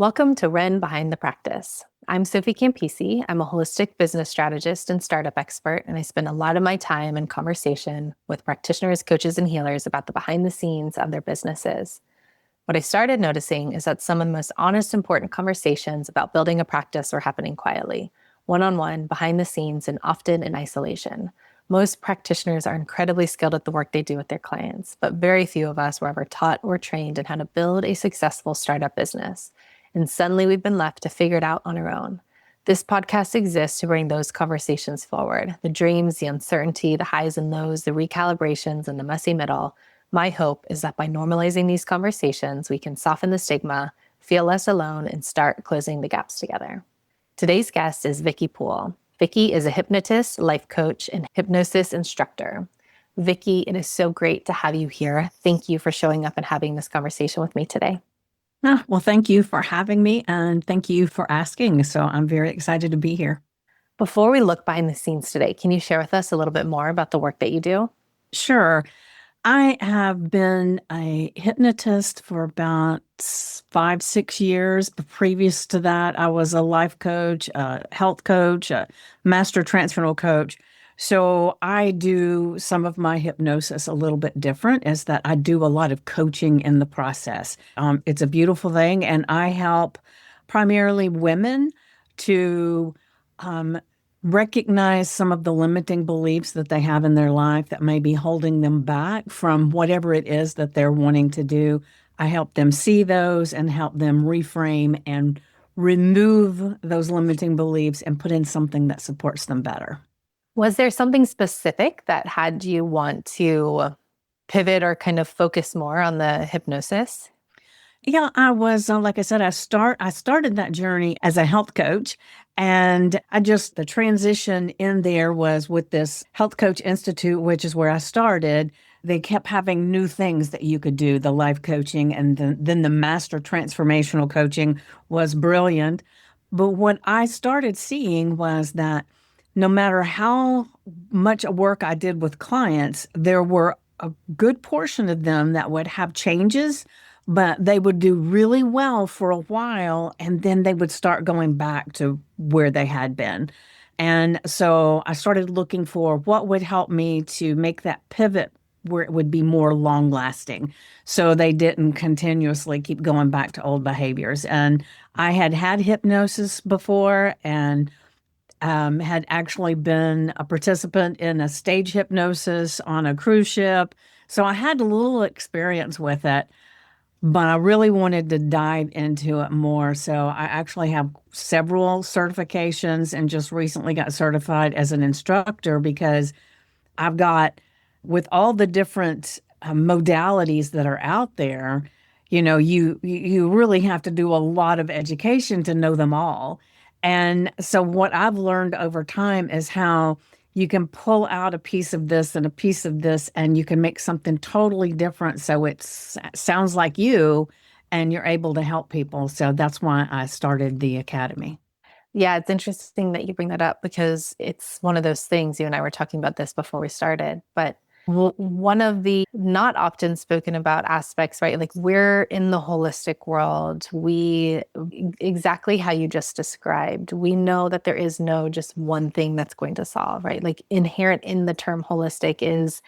Welcome to Ren Behind the Practice. I'm Sophie Campisi. I'm a holistic business strategist and startup expert, and I spend a lot of my time in conversation with practitioners, coaches, and healers about the behind the scenes of their businesses. What I started noticing is that some of the most honest, important conversations about building a practice are happening quietly, one-on-one, behind the scenes, and often in isolation. Most practitioners are incredibly skilled at the work they do with their clients, but very few of us were ever taught or trained in how to build a successful startup business. And suddenly we've been left to figure it out on our own. This podcast exists to bring those conversations forward. The dreams, the uncertainty, the highs and lows, the recalibrations, and the messy middle. My hope is that by normalizing these conversations, we can soften the stigma, feel less alone, and start closing the gaps together. Today's guest is Vickie Poole. Vickie is a hypnotist, life coach, and hypnosis instructor. Vickie, it is so great to have you here. Thank you for showing up and having this conversation with me today. Well, thank you for having me and thank you for asking. So I'm very excited to be here. Before we look behind the scenes today, can you share with us a little bit more about the work that you do? Sure. I have been a hypnotist for about 5, 6 years. But previous to that, I was a life coach, a health coach, a master transferal coach. So I do some of my hypnosis a little bit different, is that I do a lot of coaching in the process. It's a beautiful thing, and I help primarily women to recognize some of the limiting beliefs that they have in their life that may be holding them back from whatever it is that they're wanting to do. I help them see those and help them reframe and remove those limiting beliefs and put in something that supports them better. Was there something specific that had you want to pivot or kind of focus more on the hypnosis? Yeah, I was like I said, I started that journey as a health coach, and the transition in there was with this Health Coach Institute, which is where I started. They kept having new things that you could do, the life coaching, and then the master transformational coaching was brilliant. But what I started seeing was that no matter how much work I did with clients, there were a good portion of them that would have changes, but they would do really well for a while, and then they would start going back to where they had been. And so I started looking for what would help me to make that pivot where it would be more long lasting. So they didn't continuously keep going back to old behaviors. And I had had hypnosis before and had actually been a participant in a stage hypnosis on a cruise ship. So I had a little experience with it, but I really wanted to dive into it more. So I actually have several certifications and just recently got certified as an instructor because I've got, with all the different modalities that are out there, you really have to do a lot of education to know them all. And so what I've learned over time is how you can pull out a piece of this and a piece of this, and you can make something totally different. So it sounds like you, and you're able to help people. So that's why I started the academy. Yeah, it's interesting that you bring that up because it's one of those things. You and I were talking about this before we started, but one of the not often spoken about aspects, right? Like we're in the holistic world. Exactly how you just described, we know that there is no just one thing that's going to solve, right? Like inherent in the term holistic is,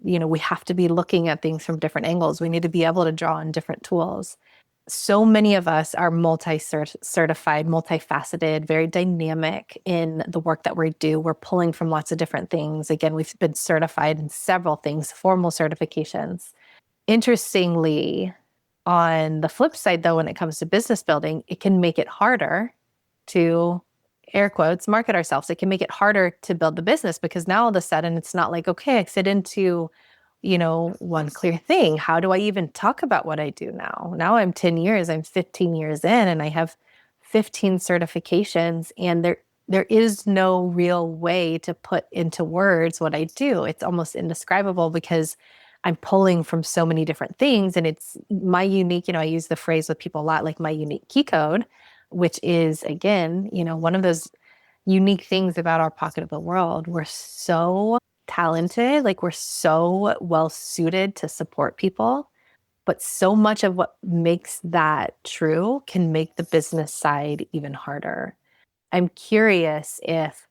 we have to be looking at things from different angles. We need to be able to draw on different tools. So many of us are multi-certified, multifaceted, very dynamic in the work that we do. We're pulling from lots of different things. Again, we've been certified in several things, formal certifications. Interestingly, on the flip side, though, when it comes to business building, it can make it harder to, air quotes, market ourselves. It can make it harder to build the business because now all of a sudden it's not like, okay, I fit into one clear thing. How do I even talk about what I do now? Now I'm 10 years, I'm 15 years in, and I have 15 certifications, and there is no real way to put into words what I do. It's almost indescribable because I'm pulling from so many different things, and it's my unique, I use the phrase with people a lot, like my unique key code, which is, again, one of those unique things about our pocket of the world. We're so talented, like we're so well suited to support people, But so much of what makes that true can make the business side even harder. I'm curious if,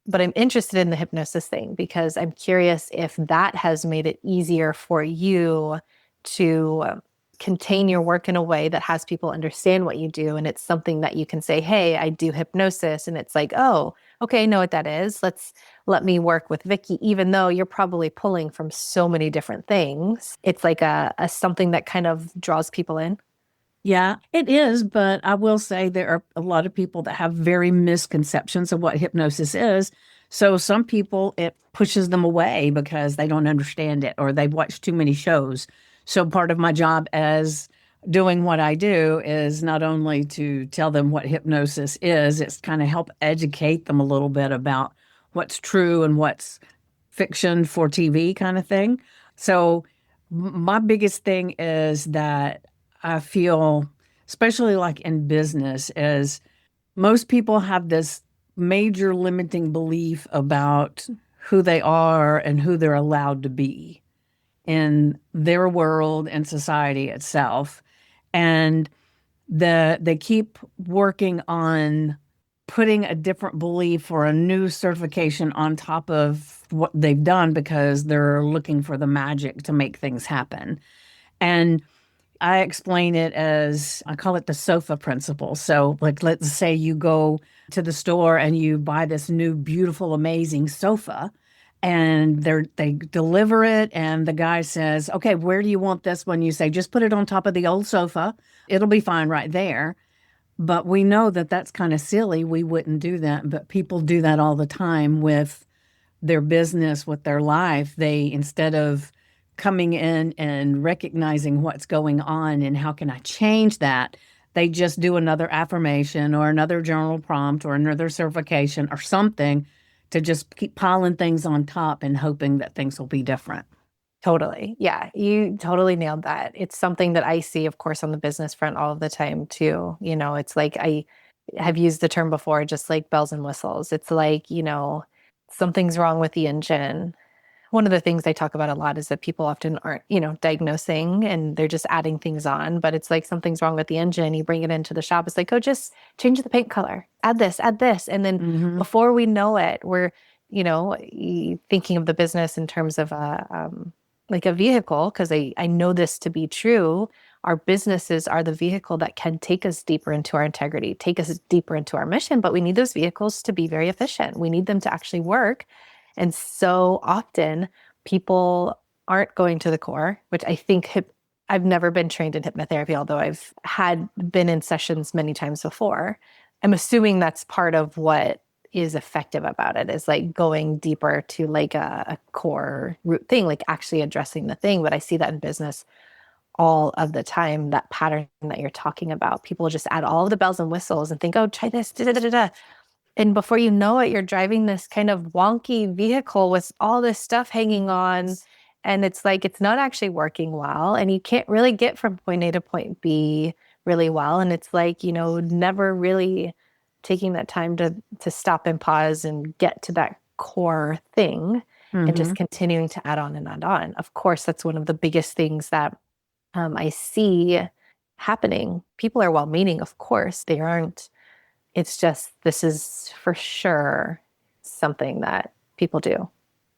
but I'm interested in the hypnosis thing because I'm curious if that has made it easier for you to contain your work in a way that has people understand what you do. And it's something that you can say, hey, I do hypnosis. And it's like, oh, okay, I know what that is. Let me work with Vickie, even though you're probably pulling from so many different things. It's like a something that kind of draws people in. Yeah, it is, but I will say there are a lot of people that have very misconceptions of what hypnosis is. So some people, it pushes them away because they don't understand it or they've watched too many shows. So part of my job as doing what I do is not only to tell them what hypnosis is, it's kind of help educate them a little bit about what's true and what's fiction for TV kind of thing. So my biggest thing is that I feel, especially like in business, is most people have this major limiting belief about who they are and who they're allowed to be in their world and society itself. And they keep working on putting a different belief or a new certification on top of what they've done because they're looking for the magic to make things happen. And I explain it as I call it the sofa principle. So, like, let's say you go to the store and you buy this new, beautiful, amazing sofa, and they deliver it, and the guy says, "Okay, where do you want this one?" You say, "Just put it on top of the old sofa. It'll be fine right there." But we know that that's kind of silly. We wouldn't do that, but people do that all the time with their business, with their life. They, instead of coming in and recognizing what's going on and how can I change that, they just do another affirmation or another journal prompt or another certification or something to just keep piling things on top and hoping that things will be different. Totally. Yeah, you totally nailed that. It's something that I see, of course, on the business front all of the time too. It's like I have used the term before, just like bells and whistles. It's like, something's wrong with the engine. One of the things I talk about a lot is that people often aren't, diagnosing and they're just adding things on, but it's like something's wrong with the engine. You bring it into the shop. It's like, oh, just change the paint color, add this, add this. And then Hmm. before we know it, we're, thinking of the business in terms of like a vehicle, because I know this to be true. Our businesses are the vehicle that can take us deeper into our integrity, take us deeper into our mission, but we need those vehicles to be very efficient. We need them to actually work. And so often people aren't going to the core, which I think I've never been trained in hypnotherapy, although I've had been in sessions many times before. I'm assuming that's part of what is effective about it is like going deeper to like a core root thing, like actually addressing the thing. But I see that in business all of the time, that pattern that you're talking about. People just add all of the bells and whistles and think, oh, try this, da, da, da, da, da. And before you know it, you're driving this kind of wonky vehicle with all this stuff hanging on. And it's like, it's not actually working well. And you can't really get from point A to point B really well. And it's like, never really taking that time to stop and pause and get to that core thing and Hmm. just continuing to add on and add on. Of course, that's one of the biggest things that I see happening. People are well meaning, of course. They aren't. It's just, this is for sure something that people do.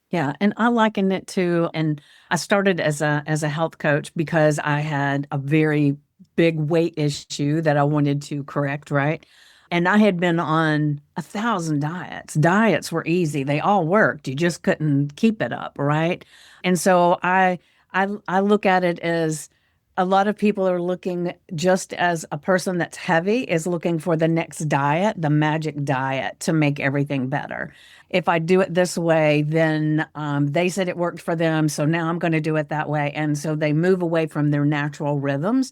Yeah, and I liken it to, and I started as a health coach because I had a very big weight issue that I wanted to correct, right? And I had been on 1,000 diets. Diets were easy; they all worked. You just couldn't keep it up, right? And so I look at it as a lot of people are looking, just as a person that's heavy is looking for the next diet, the magic diet to make everything better. If I do it this way, then they said it worked for them. So now I'm going to do it that way. And so they move away from their natural rhythms.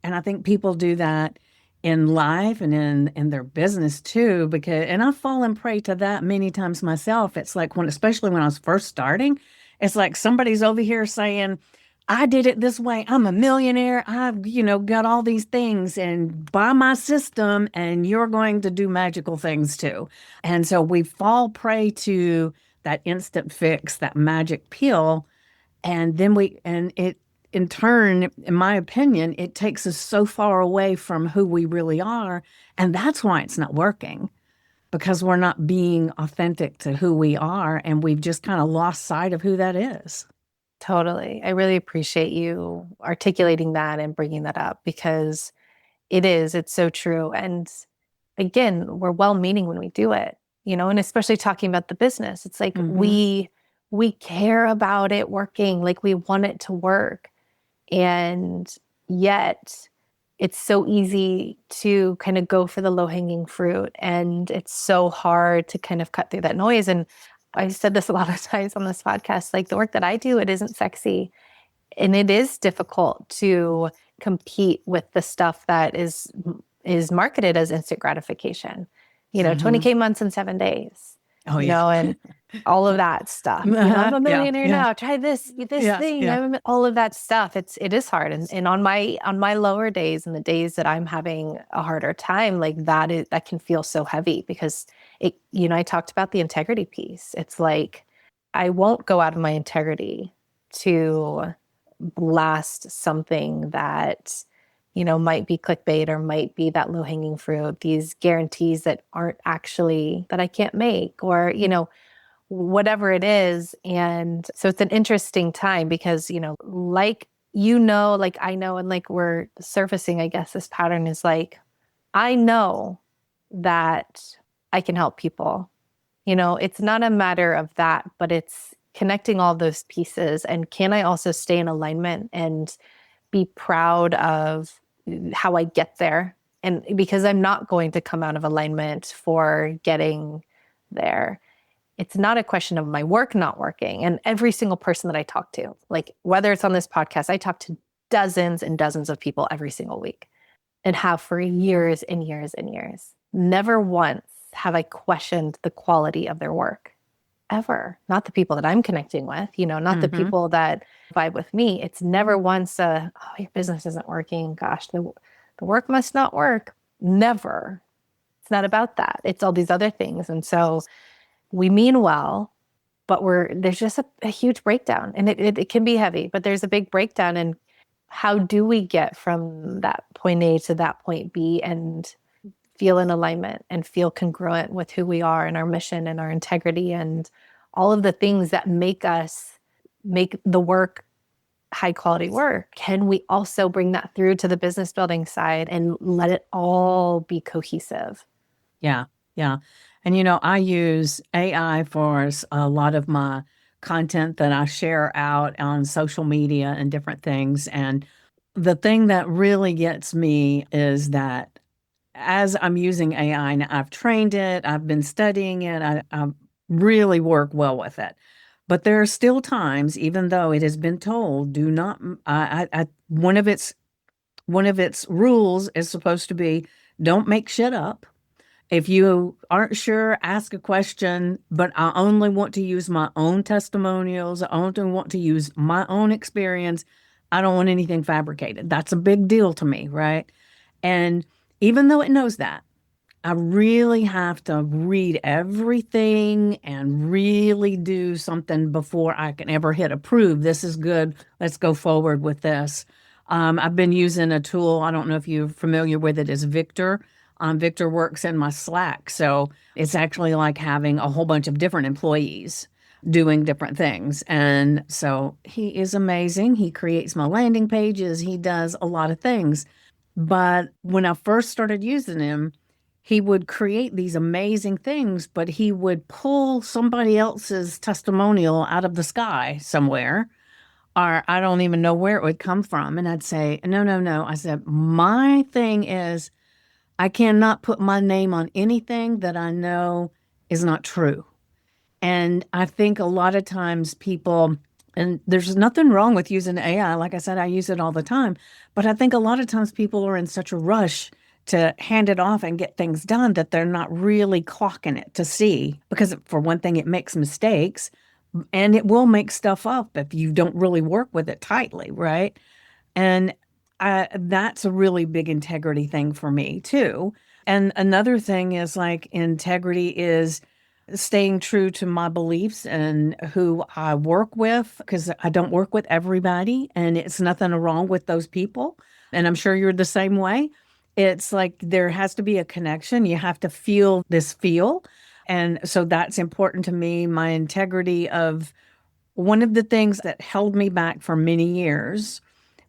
And I think people do that in life and in their business too, because, and I've fallen prey to that many times myself. It's like especially when I was first starting, it's like somebody's over here saying, I did it this way. I'm a millionaire. I've, got all these things and buy my system and you're going to do magical things too. And so we fall prey to that instant fix, that magic pill. And then in turn, in my opinion, it takes us so far away from who we really are. And that's why it's not working, because we're not being authentic to who we are. And we've just kind of lost sight of who that is. Totally. I really appreciate you articulating that and bringing that up because it's so true. And again, we're well-meaning when we do it, and especially talking about the business. It's like Hmm. we care about it working, like we want it to work. And yet it's so easy to kind of go for the low-hanging fruit. And it's so hard to kind of cut through that noise. And I said this a lot of times on this podcast, like the work that I do, it isn't sexy. And it is difficult to compete with the stuff that is marketed as instant gratification. Hmm. 20K months in 7 days, Oh, yeah. and all of that stuff. I'm a Yeah. millionaire Yeah. now. Try this Yeah. thing. Yeah. All of that stuff. It is hard. And on my lower days and the days that I'm having a harder time, like that can feel so heavy because I talked about the integrity piece. It's like I won't go out of my integrity to blast something that might be clickbait or might be that low-hanging fruit, these guarantees that aren't actually that I can't make, or whatever it is. And so it's an interesting time because like I know, and like we're surfacing, I guess this pattern is like I know that I can help people. It's not a matter of that, but it's connecting all those pieces. And can I also stay in alignment and be proud of how I get there? And because I'm not going to come out of alignment for getting there. It's not a question of my work not working. And every single person that I talk to, like whether it's on this podcast, I talk to dozens and dozens of people every single week and have for years and years and years. Never once have I questioned the quality of their work ever. Not the people that I'm connecting with, not the Hmm. people that vibe with me. It's never once oh, your business isn't working. Gosh, the work must not work. Never. It's not about that. It's all these other things. And so we mean well, but there's just a huge breakdown, and it can be heavy, but there's a big breakdown. And how do we get from that point A to that point B and feel in alignment and feel congruent with who we are and our mission and our integrity and all of the things that make the work high quality work? Can we also bring that through to the business building side and let it all be cohesive? Yeah. Yeah. And, I use AI for a lot of my content that I share out on social media and different things. And the thing that really gets me is that as I'm using AI, and I've trained it, I've been studying it, I really work well with it. But there are still times, even though it has been told, do not, one of its rules is supposed to be don't make shit up. If you aren't sure, ask a question, but I only want to use my own testimonials. I only want to use my own experience. I don't want anything fabricated. That's a big deal to me, right? And even though it knows that, I really have to read everything and really do something before I can ever hit approve. This is good. Let's go forward with this. I've been using a tool. I don't know if you're familiar with it. Is Victor. Victor works in my Slack. So it's actually like having a whole bunch of different employees doing different things. And so he is amazing. He creates my landing pages, he does a lot of things. But when I first started using him, he would create these amazing things, but he would pull somebody else's testimonial out of the sky somewhere, or I don't even know where it would come from. And I'd say, no, no, no. I said, my thing is, I cannot put my name on anything that I know is not true. And I think a lot of times people, and there's nothing wrong with using AI. Like I said, I use it all the time. But I think a lot of times people are in such a rush to hand it off and get things done that they're not really clocking it to see. Because for one thing, it makes mistakes and it will make stuff up if you don't really work with it tightly, right? And that's a really big integrity thing for me too. And another thing is like integrity is staying true to my beliefs and who I work with, because I don't work with everybody, and it's nothing wrong with those people. And I'm sure you're the same way. It's like there has to be a connection. You have to feel this feel. And so that's important to me. My integrity of one of the things that held me back for many years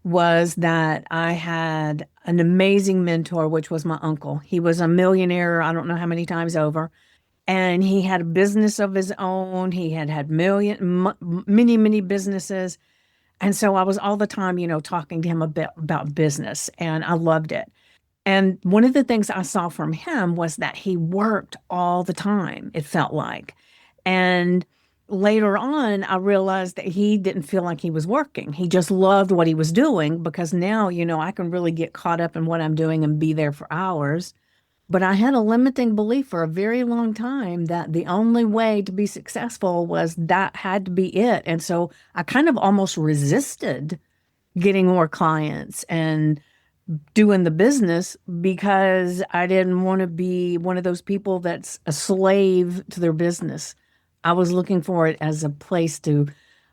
was that I had an amazing mentor, which was my uncle. He was a millionaire, I don't know how many times over, and he had a business of his own. He had had many businesses. And so I was all the time, talking to him a bit about business, and I loved it. And one of the things I saw from him was that he worked all the time, it felt like. And later on, I realized that he didn't feel like he was working. He just loved what he was doing because now, I can really get caught up in what I'm doing and be there for hours. But I had a limiting belief for a very long time that the only way to be successful was that had to be it. And so I kind of almost resisted getting more clients and doing the business because I didn't want to be one of those people that's a slave to their business. I was looking for it as a place to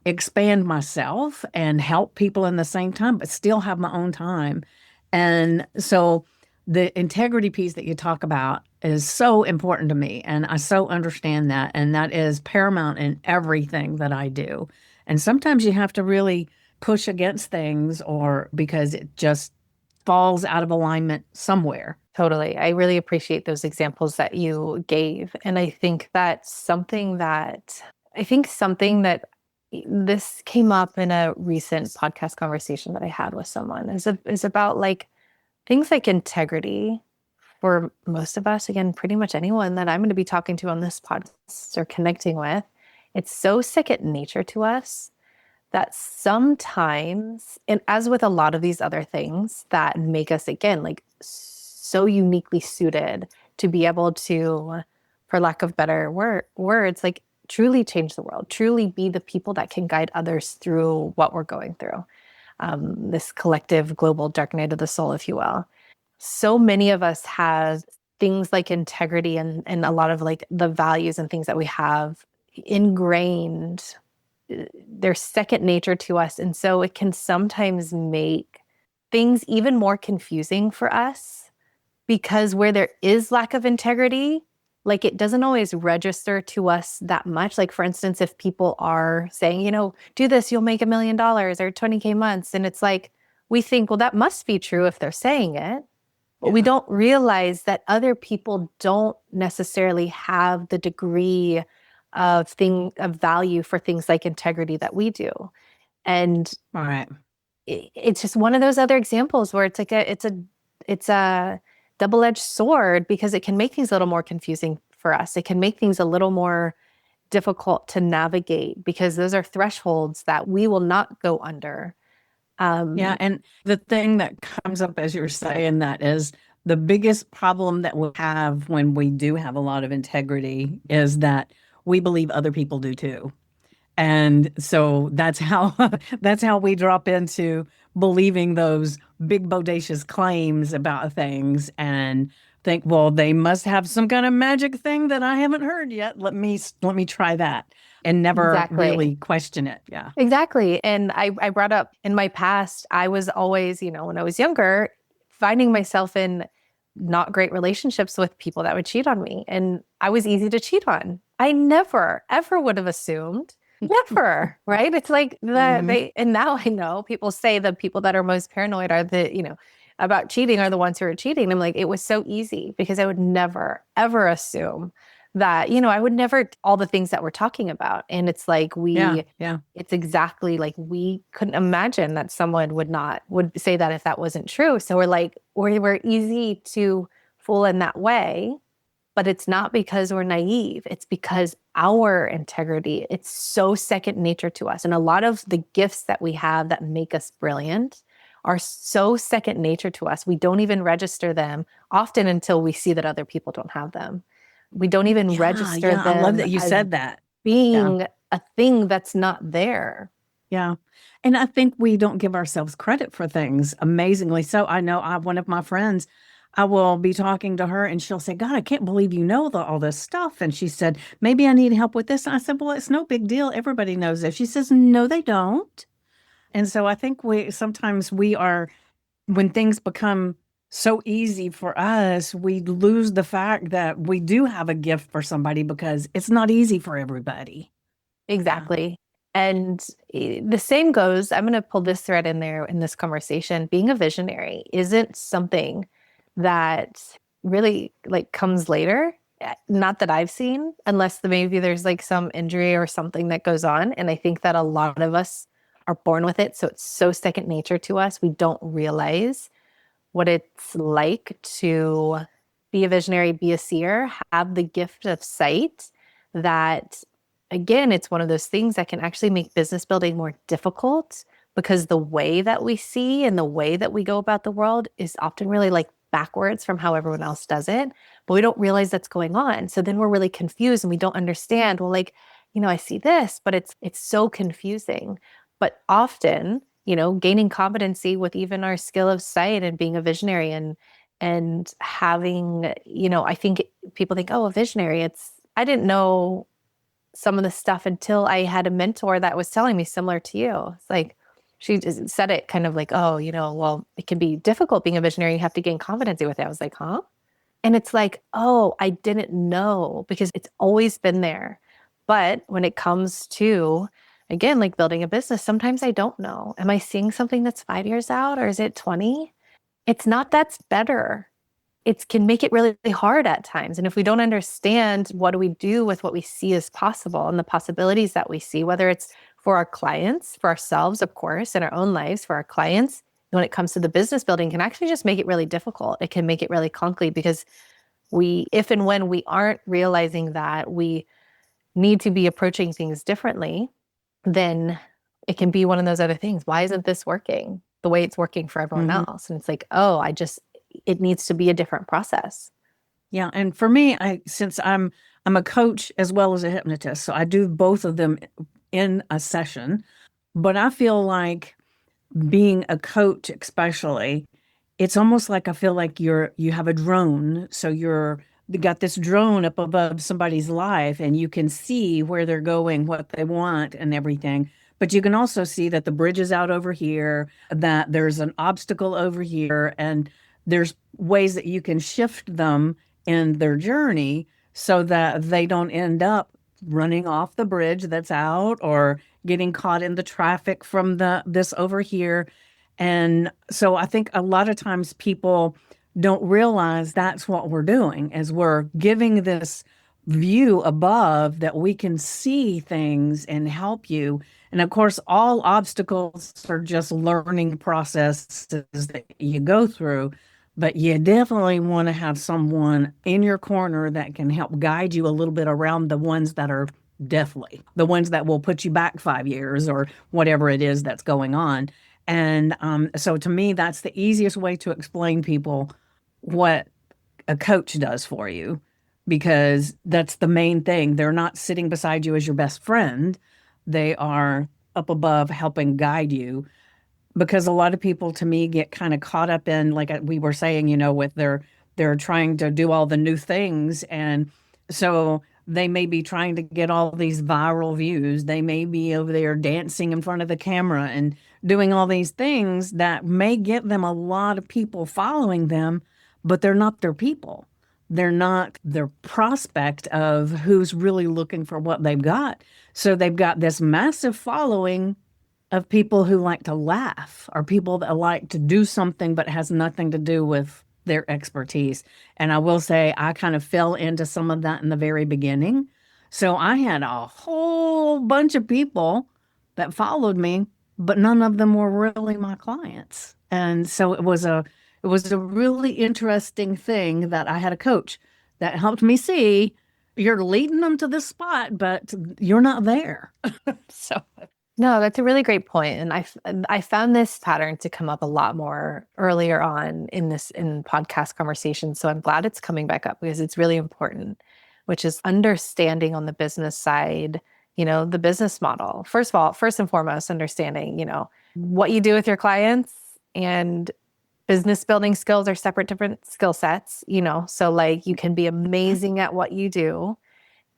expand myself and help people in the same time, but still have my own time. And so the integrity piece that you talk about is so important to me. And I so understand that. And that is paramount in everything that I do. And sometimes you have to really push against things or because it just falls out of alignment somewhere. Totally. I really appreciate those examples that you gave. And I think something that this came up in a recent podcast conversation that I had with someone is about like things like integrity for most of us, again, pretty much anyone that I'm going to be talking to on this podcast or connecting with. It's so second nature to us that sometimes, and as with a lot of these other things that make us, again, like so uniquely suited to be able to, for lack of better words, like truly change the world, truly be the people that can guide others through what we're going through, this collective global dark night of the soul, if you will. So many of us have things like integrity and a lot of like the values and things that we have ingrained, they're second nature to us. And so it can sometimes make things even more confusing for us because where there is lack of integrity, like it doesn't always register to us that much. Like, for instance, if people are saying, do this, you'll make $1 million or 20K months. And it's like, we think, well, that must be true if they're saying it. But we Yeah. don't realize that other people don't necessarily have the degree of value for things like integrity that we do. And All right. it's just one of those other examples where it's a double-edged sword because it can make things a little more confusing for us. It can make things a little more difficult to navigate because those are thresholds that we will not go under. Yeah. And the thing that comes up as you're saying that is the biggest problem that we have when we do have a lot of integrity is that we believe other people do too. And so that's how that's how we drop into believing those big bodacious claims about things and think, well, they must have some kind of magic thing that I haven't heard yet. Let me try that and never Exactly. really question it. Yeah. Exactly. And I brought up in my past, I was always, when I was younger, finding myself in not great relationships with people that would cheat on me. And I was easy to cheat on. I never, ever would have assumed. Never, right? It's like Hmm. and now I know people say the people that are most paranoid are about cheating are the ones who are cheating. I'm like, it was so easy because I would never, ever assume that, I would never all the things that we're talking about. And it's like Yeah. Yeah. it's exactly like we couldn't imagine that someone would say that if that wasn't true. So we're like, we're easy to fool in that way, but it's not because we're naive. It's because our integrity, it's so second nature to us. And a lot of the gifts that we have that make us brilliant are so second nature to us. We don't even register them often until we see that other people don't have them. We don't even Yeah. register Yeah. I love them that you as said that. Yeah. being a thing that's not there. Yeah. And I think we don't give ourselves credit for things amazingly. So I know one of my friends, I will be talking to her and she'll say, God, I can't believe you know all this stuff. And she said, maybe I need help with this. And I said, well, it's no big deal. Everybody knows this. She says, no, they don't. And so I think we are, when things become so easy for us, we lose the fact that we do have a gift for somebody because it's not easy for everybody. Yeah. Exactly. And the same goes, I'm going to pull this thread in there in this conversation. Being a visionary isn't something that really like comes later. Not that I've seen, unless maybe there's like some injury or something that goes on. And I think that a lot of us are born with it. So it's so second nature to us. We don't realize what it's like to be a visionary, be a seer, have the gift of sight that, again, it's one of those things that can actually make business building more difficult because the way that we see and the way that we go about the world is often really like backwards from how everyone else does it. But we don't realize that's going on. So then we're really confused and we don't understand. Well, like, I see this, but it's so confusing. But often, gaining competency with even our skill of sight and being a visionary and having, I think people think, oh, a visionary, I didn't know some of the stuff until I had a mentor that was telling me similar to you. It's like she just said it kind of like, oh, well, it can be difficult being a visionary. You have to gain competency with it. I was like, huh? And it's like, oh, I didn't know because it's always been there. But when it comes to, again, like building a business, sometimes I don't know. Am I seeing something that's 5 years out or is it 20? It's not that's better. It can make it really hard at times. And if we don't understand what do we do with what we see as possible and the possibilities that we see, whether it's for our clients, for ourselves, of course, in our own lives, for our clients, when it comes to the business building, can actually just make it really difficult. It can make it really clunky because if and when we aren't realizing that we need to be approaching things differently, then it can be one of those other things. Why isn't this working the way it's working for everyone Hmm. else? And it's like, oh, it needs to be a different process. Yeah. And for me, since I'm a coach as well as a hypnotist, so I do both of them in a session, but I feel like being a coach, especially, it's almost like I feel like you have a drone. So you got this drone up above somebody's life and you can see where they're going, what they want and everything. But you can also see that the bridge is out over here, that there's an obstacle over here, and there's ways that you can shift them in their journey so that they don't end up running off the bridge that's out or getting caught in the traffic from this over here. And so I think a lot of times people don't realize that's what we're doing as we're giving this view above that we can see things and help you. And of course, all obstacles are just learning processes that you go through, but you definitely want to have someone in your corner that can help guide you a little bit around the ones that are definitely the ones that will put you back 5 years or whatever it is that's going on. And so to me, that's the easiest way to explain people what a coach does for you because that's the main thing. They're not sitting beside you as your best friend. They are up above helping guide you because a lot of people to me get kind of caught up in like we were saying, with they're trying to do all the new things and so they may be trying to get all these viral views. They may be over there dancing in front of the camera and doing all these things that may get them a lot of people following them, but they're not their people. They're not their prospect of who's really looking for what they've got. So they've got this massive following of people who like to laugh or people that like to do something but has nothing to do with their expertise. And I will say I kind of fell into some of that in the very beginning. So I had a whole bunch of people that followed me, but none of them were really my clients. And so it was a really interesting thing that I had a coach that helped me see you're leading them to this spot, but you're not there. So No, that's a really great point. And I found this pattern to come up a lot more earlier on in podcast conversations. So I'm glad it's coming back up because it's really important, which is understanding on the business side, the business model. First of all, first and foremost, understanding, what you do with your clients and business building skills are separate, different skill sets, so like you can be amazing at what you do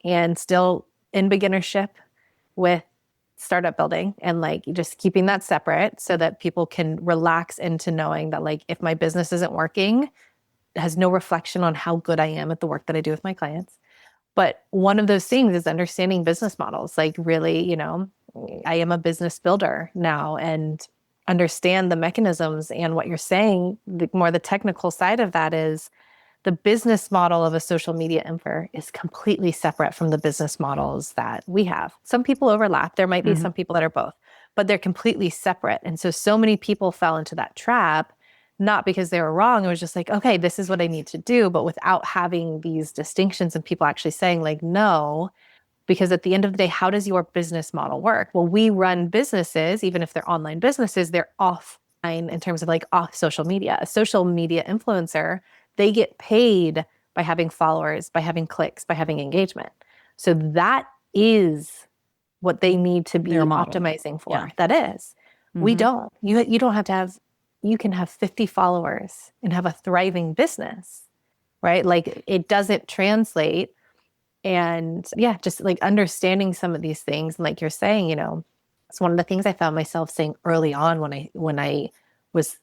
and still in beginnership with startup building, and like just keeping that separate so that people can relax into knowing that like if my business isn't working, it has no reflection on how good I am at the work that I do with my clients. But one of those things is understanding business models. Like really, I am a business builder now and understand the mechanisms. And what you're saying, the technical side of that is the business model of a social media influencer is completely separate from the business models that we have. Some people overlap. There might be some people that are both, but they're completely separate. And so many people fell into that trap, not because they were wrong. It was just like, okay, this is what I need to do, but without having these distinctions and people actually saying like, no, because at the end of the day, how does your business model work? Well, we run businesses, even if they're online businesses, they're offline in terms of like off social media. A social media influencer, they get paid by having followers, by having clicks, by having engagement. So that is what they need to be Their model. optimizing Yeah. for. That is. We Mm-hmm. don't. You don't have to have, you can have 50 followers and have a thriving business, right? Like it doesn't translate. And yeah, just like understanding some of these things, like you're saying, it's one of the things I found myself saying early on when I was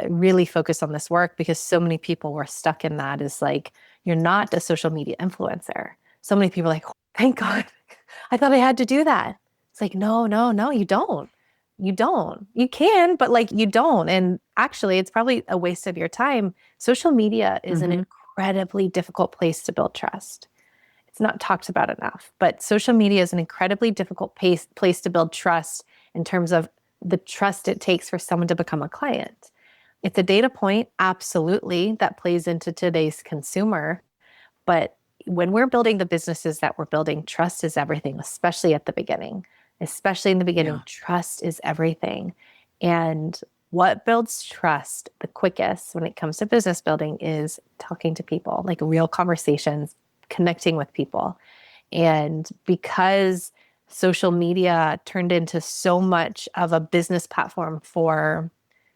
really focused on this work, because so many people were stuck in that, is like, you're not a social media influencer. So many people are like, oh, thank God, I thought I had to do that. It's like, no, no, no, you don't. You don't. You can, but like you don't. And actually, it's probably a waste of your time. Social media is an Mm-hmm. incredibly difficult place to build trust. It's not talked about enough, but social media is an incredibly difficult place to build trust in terms of the trust it takes for someone to become a client. It's a data point, absolutely, that plays into today's consumer. But when we're building the businesses that we're building, trust is everything, especially at the beginning. Especially in the beginning, Yeah. trust is everything. And what builds trust the quickest when it comes to business building is talking to people, like real conversations, connecting with people. And because social media turned into so much of a business platform for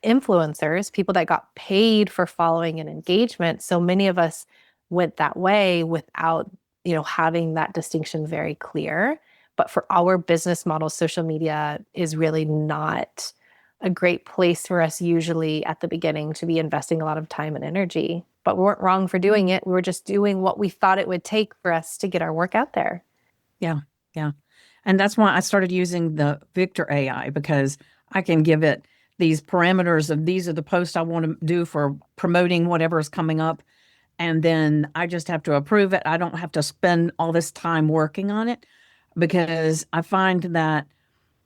influencers, people that got paid for following and engagement, so many of us went that way without, having that distinction very clear. But for our business model, social media is really not a great place for us usually at the beginning to be investing a lot of time and energy. But we weren't wrong for doing it. We were just doing what we thought it would take for us to get our work out there. Yeah. Yeah. And that's why I started using the Victor AI, because I can give it these parameters of these are the posts I want to do for promoting whatever is coming up. And then I just have to approve it. I don't have to spend all this time working on it, because I find that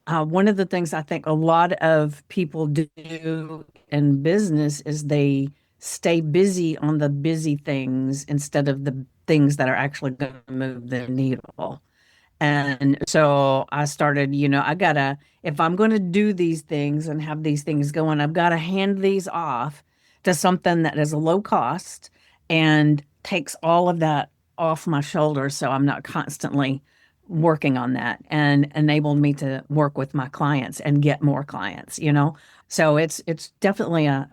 one of the things I think a lot of people do in business is they stay busy on the busy things instead of the things that are actually going to move the needle. And so I started, if I'm going to do these things and have these things going, I've got to hand these off to something that is low cost and takes all of that off my shoulders. So I'm not constantly working on that, and enabled me to work with my clients and get more clients. So it's definitely a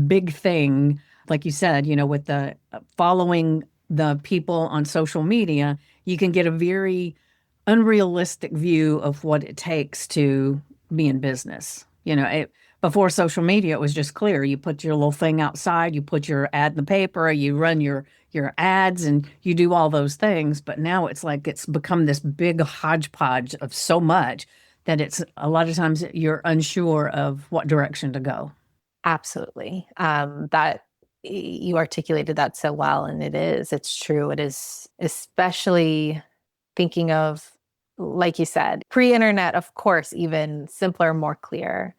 big thing. Like you said, with the following the people on social media, you can get a very unrealistic view of what it takes to be in business. Before social media, it was just clear. You put your little thing outside, you put your ad in the paper, you run your ads, and you do all those things. But now it's like it's become this big hodgepodge of so much that it's a lot of times you're unsure of what direction to go. Absolutely. That you articulated that so well. And it's true. It is, especially thinking of, like you said, pre-internet, of course, even simpler, more clear.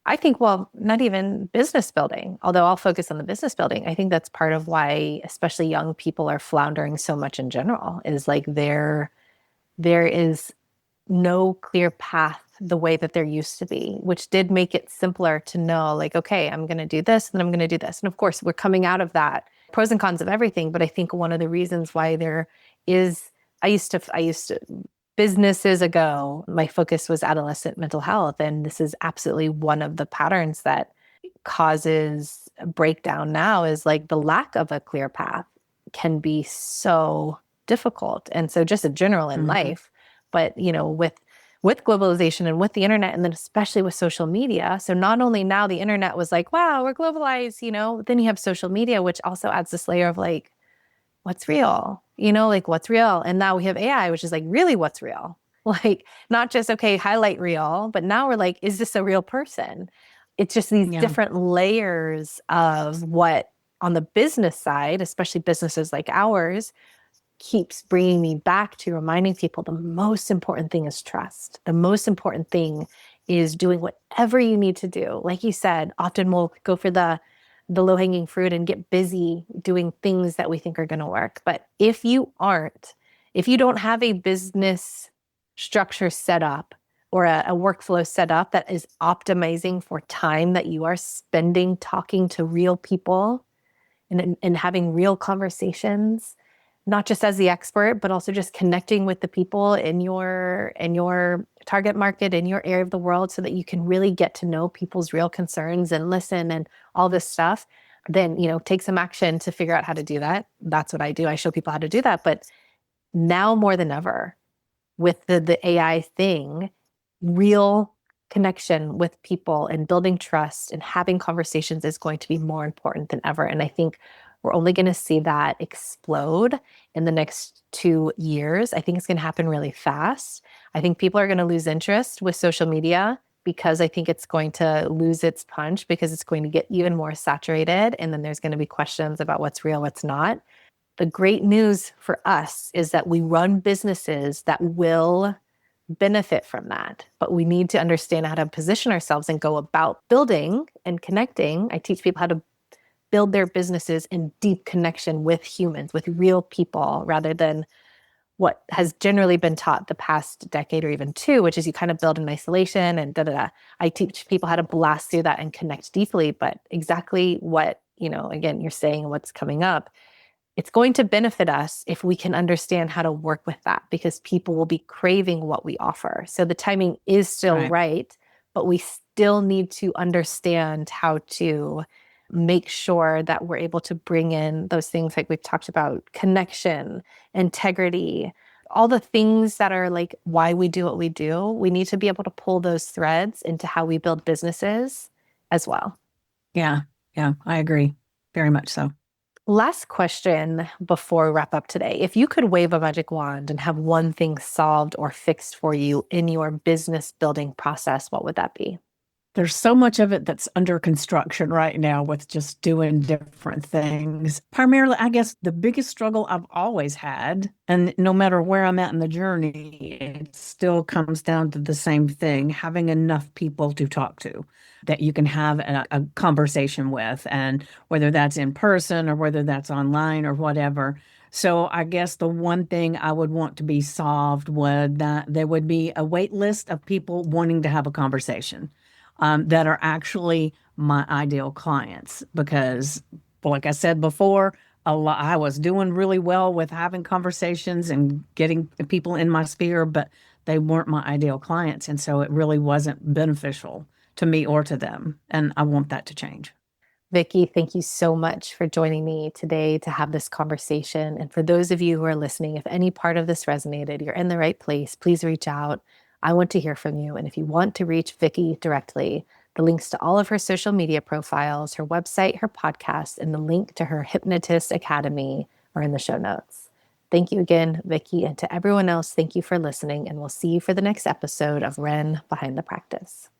I think, well, not even business building, although I'll focus on the business building. I think that's part of why, especially young people are floundering so much in general, is like there is no clear path the way that there used to be, which did make it simpler to know, like, okay, I'm going to do this, and then I'm going to do this. And of course, we're coming out of that, pros and cons of everything. But I think one of the reasons why there is, I used to, businesses ago, my focus was adolescent mental health. And this is absolutely one of the patterns that causes breakdown now is like the lack of a clear path can be so difficult. And so just in general in Mhm. life, but with globalization and with the internet, and then especially with social media. So not only now the internet was like, wow, we're globalized, then you have social media, which also adds this layer of like, what's real? Like what's real? And now we have AI, which is like really what's real? Like not just, okay, highlight real, but now we're like, is this a real person? It's just these Yeah. different layers of what on the business side, especially businesses like ours, keeps bringing me back to reminding people the most important thing is trust. The most important thing is doing whatever you need to do. Like you said, often we'll go for the low-hanging fruit and get busy doing things that we think are going to work. But if you don't have a business structure set up or a workflow set up that is optimizing for time that you are spending talking to real people and having real conversations, not just as the expert, but also just connecting with the people in your target market, in your area of the world, so that you can really get to know people's real concerns and listen and all this stuff. Then, take some action to figure out how to do that. That's what I do. I show people how to do that. But now more than ever, with the AI thing, real connection with people and building trust and having conversations is going to be more important than ever. And I think we're only going to see that explode in the next 2 years. I think it's going to happen really fast. I think people are going to lose interest with social media because I think it's going to lose its punch because it's going to get even more saturated. And then there's going to be questions about what's real, what's not. The great news for us is that we run businesses that will benefit from that, but we need to understand how to position ourselves and go about building and connecting. I teach people how to build their businesses in deep connection with humans, with real people, rather than what has generally been taught the past decade or even two, which is you kind of build in isolation and da da da. I teach people how to blast through that and connect deeply, but exactly what, again, you're saying what's coming up, it's going to benefit us if we can understand how to work with that because people will be craving what we offer. So the timing is still Right. right, but we still need to understand how to make sure that we're able to bring in those things like we've talked about: connection, integrity, all the things that are like why we do what we do. We need to be able to pull those threads into how we build businesses as well. Yeah. Yeah. I agree. Very much so. Last question before we wrap up today. If you could wave a magic wand and have one thing solved or fixed for you in your business building process, what would that be? There's so much of it that's under construction right now with just doing different things. Primarily, I guess the biggest struggle I've always had, and no matter where I'm at in the journey, it still comes down to the same thing, having enough people to talk to that you can have a conversation with, and whether that's in person or whether that's online or whatever. So I guess the one thing I would want to be solved would that there would be a wait list of people wanting to have a conversation that are actually my ideal clients. Because, like I said before, I was doing really well with having conversations and getting people in my sphere, but they weren't my ideal clients. And so it really wasn't beneficial to me or to them. And I want that to change. Vickie, thank you so much for joining me today to have this conversation. And for those of you who are listening, if any part of this resonated, you're in the right place, please reach out. I want to hear from you. And if you want to reach Vickie directly, the links to all of her social media profiles, her website, her podcast, and the link to her Hypnotist Academy are in the show notes. Thank you again, Vickie, and to everyone else, thank you for listening. And we'll see you for the next episode of Ren Behind the Practice.